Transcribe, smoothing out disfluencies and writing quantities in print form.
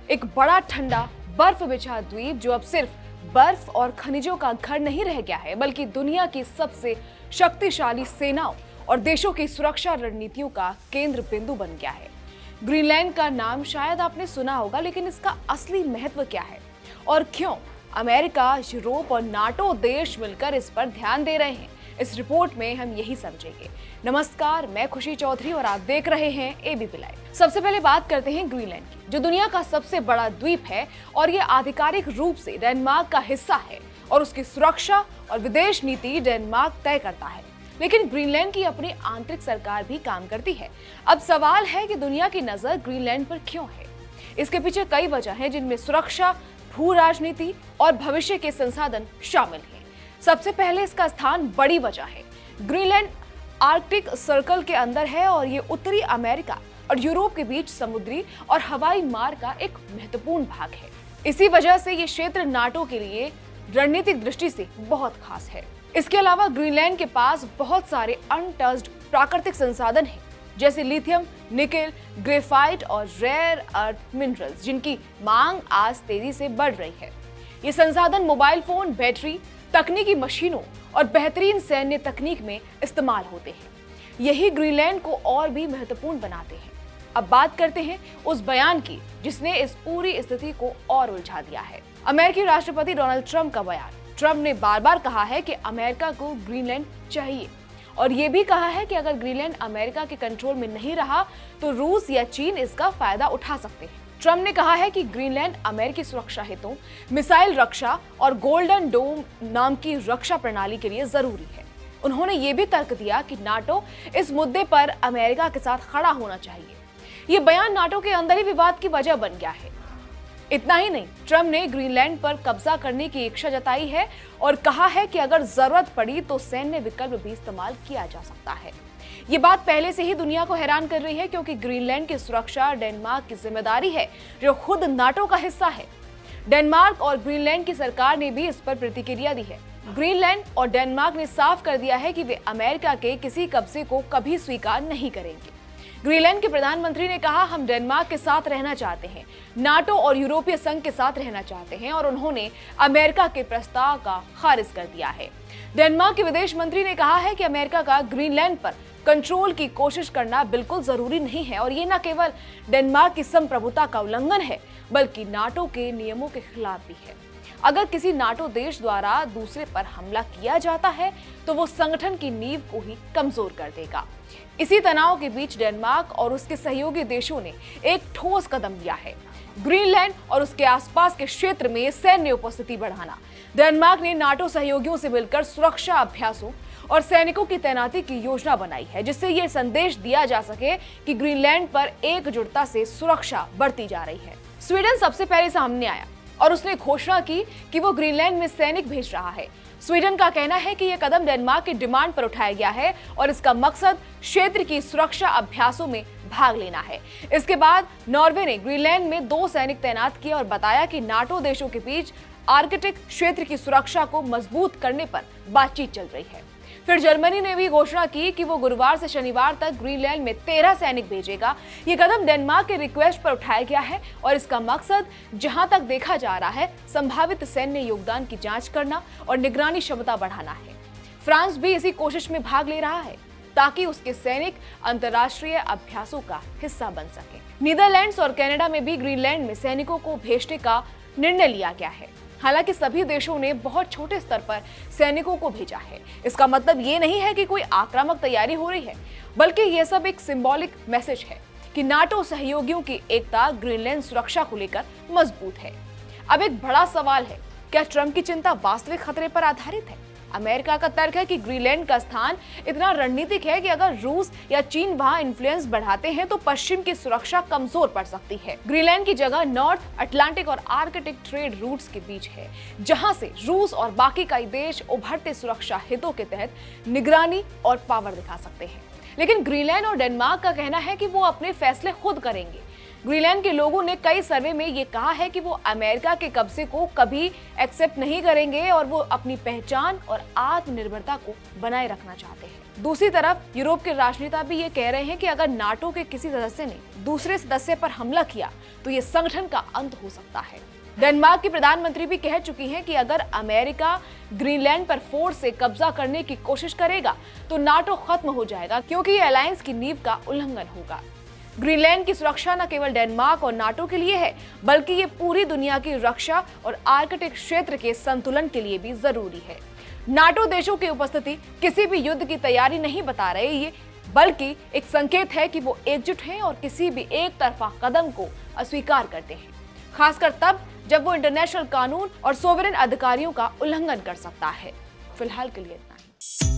एक बड़ा ठंडा बर्फ बिछा द्वीप जो अब सिर्फ बर्फ और खनिजों का घर नहीं रह गया है, बल्कि दुनिया की सबसे शक्तिशाली सेनाओं और देशों की सुरक्षा रणनीतियों का केंद्र बिंदु बन गया है। ग्रीनलैंड का नाम शायद आपने सुना होगा, लेकिन इसका असली महत्व क्या है और क्यों अमेरिका, यूरोप और नाटो देश मिलकर इस पर ध्यान दे रहे हैं, इस रिपोर्ट में हम यही समझेंगे। नमस्कार, मैं खुशी चौधरी और आप देख रहे हैं एबीपी लाइव। सबसे पहले बात करते हैं ग्रीनलैंड की, जो दुनिया का सबसे बड़ा द्वीप है और ये आधिकारिक रूप से डेनमार्क का हिस्सा है और उसकी सुरक्षा और विदेश नीति डेनमार्क तय करता है। लेकिन ग्रीनलैंड की अपनी आंतरिक सरकार भी काम करती है। अब सवाल है कि दुनिया की नजर ग्रीनलैंड पर क्यों है? इसके पीछे कई वजह हैं, जिनमें सुरक्षा, भू राजनीति और भविष्य के संसाधन शामिल हैं। सबसे पहले इसका स्थान बड़ी वजह है। ग्रीनलैंड आर्कटिक सर्कल के अंदर है और ये उत्तरी अमेरिका और यूरोप के बीच समुद्री और हवाई मार्ग का एक महत्वपूर्ण भाग है। इसी वजह से ये क्षेत्र नाटो के लिए रणनीतिक दृष्टि से बहुत खास है। इसके अलावा ग्रीनलैंड के पास बहुत सारे अनटच्ड प्राकृतिक संसाधन हैं, जैसे लिथियम, निकेल, ग्रेफाइट और रेयर अर्थ मिनरल्स, जिनकी मांग आज तेजी से बढ़ रही है। ये संसाधन मोबाइल फोन, बैटरी, तकनीकी मशीनों और बेहतरीन सैन्य तकनीक में इस्तेमाल होते हैं। यही ग्रीनलैंड को और भी महत्वपूर्ण बनाते हैं। अब बात करते हैं उस बयान की जिसने इस पूरी स्थिति को और उलझा दिया है। अमेरिकी राष्ट्रपति डोनाल्ड ट्रंप का बयान। ट्रंप ने बार बार कहा है कि अमेरिका को ग्रीनलैंड चाहिए और ये भी कहा है कि अगर ग्रीनलैंड अमेरिका के कंट्रोल में नहीं रहा तो रूस या चीन इसका फायदा उठा सकते हैं। ट्रंप ने कहा है कि ग्रीनलैंड अमेरिकी सुरक्षा हितों, मिसाइल रक्षा और गोल्डन डोम नाम की रक्षा प्रणाली के लिए जरूरी है। उन्होंने ये भी तर्क दिया कि नाटो इस मुद्दे पर अमेरिका के साथ खड़ा होना चाहिए। ये बयान नाटो के अंदर ही विवाद की वजह बन गया है। इतना ही नहीं, ट्रंप ने ग्रीनलैंड पर कब्जा करने की इच्छा जताई है और कहा है कि अगर जरूरत पड़ी तो सैन्य विकल्प भी इस्तेमाल किया जा सकता है। ये बात पहले से ही दुनिया को हैरान कर रही है, क्योंकि ग्रीनलैंड की सुरक्षा डेनमार्क की जिम्मेदारी है, जो खुद नाटो का हिस्सा है। डेनमार्क और ग्रीनलैंड की सरकार ने भी इस पर प्रतिक्रिया दी है। ग्रीनलैंड और डेनमार्क ने साफ कर दिया है कि वे अमेरिका के किसी कब्जे को कभी स्वीकार नहीं करेंगे। ग्रीनलैंड के प्रधानमंत्री ने कहा, हम डेनमार्क के साथ रहना चाहते हैं, नाटो और यूरोपीय संघ के साथ रहना चाहते हैं, और उन्होंने अमेरिका के प्रस्ताव का खारिज कर दिया है। डेनमार्क के विदेश मंत्री ने कहा है कि अमेरिका का ग्रीनलैंड पर कंट्रोल की कोशिश करना बिल्कुल जरूरी नहीं है और ये न केवल डेनमार्क की संप्रभुता का उल्लंघन है, बल्कि नाटो के नियमों के खिलाफ भी है। अगर किसी नाटो देश द्वारा दूसरे पर हमला किया जाता है तो वो संगठन की नींव को ही कमजोर कर देगा। इसी तनाव के बीच डेनमार्क और उसके सहयोगी देशों ने एक ठोस कदम लिया है, ग्रीनलैंड और उसके आसपास के क्षेत्र में सैन्य उपस्थिति बढ़ाना। डेनमार्क ने नाटो सहयोगियों से मिलकर सुरक्षा अभ्यासों और सैनिकों की तैनाती की योजना बनाई है, जिससे ये संदेश दिया जा सके कि ग्रीनलैंड पर एकजुटता से सुरक्षा बढ़ती जा रही है। स्वीडन सबसे पहले सामने आया और उसने घोषणा की कि वो ग्रीनलैंड में सैनिक भेज रहा है। स्वीडन का कहना है कि यह कदम डेनमार्क की डिमांड पर उठाया गया है और इसका मकसद क्षेत्र की सुरक्षा अभ्यासों में भाग लेना है। इसके बाद नॉर्वे ने ग्रीनलैंड में 2 सैनिक तैनात किए और बताया कि नाटो देशों के बीच आर्कटिक क्षेत्र की सुरक्षा को मजबूत करने पर बातचीत चल रही है। फिर जर्मनी ने भी घोषणा की कि वो गुरुवार से शनिवार तक ग्रीनलैंड में 13 सैनिक भेजेगा। ये कदम डेनमार्क के रिक्वेस्ट पर उठाया गया है और इसका मकसद, जहां तक देखा जा रहा है, संभावित सैन्य योगदान की जांच करना और निगरानी क्षमता बढ़ाना है। फ्रांस भी इसी कोशिश में भाग ले रहा है ताकि उसके सैनिक अंतर्राष्ट्रीय अभ्यासों का हिस्सा बन सके। नीदरलैंड्स और कनाडा में भी ग्रीनलैंड में सैनिकों को भेजने का निर्णय लिया गया है। हालांकि सभी देशों ने बहुत छोटे स्तर पर सैनिकों को भेजा है। इसका मतलब ये नहीं है कि कोई आक्रामक तैयारी हो रही है, बल्कि यह सब एक सिंबॉलिक मैसेज है कि नाटो सहयोगियों की एकता ग्रीनलैंड सुरक्षा को लेकर मजबूत है। अब एक बड़ा सवाल है, क्या ट्रंप की चिंता वास्तविक खतरे पर आधारित है? अमेरिका का तर्क है कि ग्रीनलैंड का स्थान इतना रणनीतिक है कि अगर रूस या चीन वहां इन्फ्लुएंस बढ़ाते हैं तो पश्चिम की सुरक्षा कमजोर पड़ सकती है। ग्रीनलैंड की जगह नॉर्थ अटलांटिक और आर्कटिक ट्रेड रूट्स के बीच है, जहां से रूस और बाकी कई देश उभरते सुरक्षा हितों के तहत निगरानी और पावर दिखा सकते हैं। लेकिन ग्रीनलैंड और डेनमार्क का कहना है कि वो अपने फैसले खुद करेंगे। ग्रीनलैंड के लोगों ने कई सर्वे में ये कहा है कि वो अमेरिका के कब्जे को कभी एक्सेप्ट नहीं करेंगे और वो अपनी पहचान और आत्मनिर्भरता को बनाए रखना चाहते हैं। दूसरी तरफ यूरोप के राजनेता भी ये कह रहे हैं कि अगर नाटो के किसी सदस्य ने दूसरे सदस्य पर हमला किया तो ये संगठन का अंत हो सकता है। डेनमार्क की प्रधानमंत्री भी कह चुकी हैं कि अगर अमेरिका ग्रीनलैंड पर फोर्स से कब्जा करने की कोशिश करेगा तो नाटो खत्म हो जाएगा, क्योंकि ये अलायंस की नींव का उल्लंघन होगा। ग्रीनलैंड की सुरक्षा न केवल डेनमार्क और नाटो के लिए है, बल्कि ये पूरी दुनिया की रक्षा और आर्कटिक क्षेत्र के संतुलन के लिए भी जरूरी है। नाटो देशों की उपस्थिति किसी भी युद्ध की तैयारी नहीं बता रहे, ये बल्कि एक संकेत है कि वो एकजुट हैं और किसी भी एक तरफा कदम को अस्वीकार करते हैं, खासकर तब जब वो इंटरनेशनल कानून और सोवरेन अधिकारियों का उल्लंघन कर सकता है। फिलहाल के लिए इतना ही।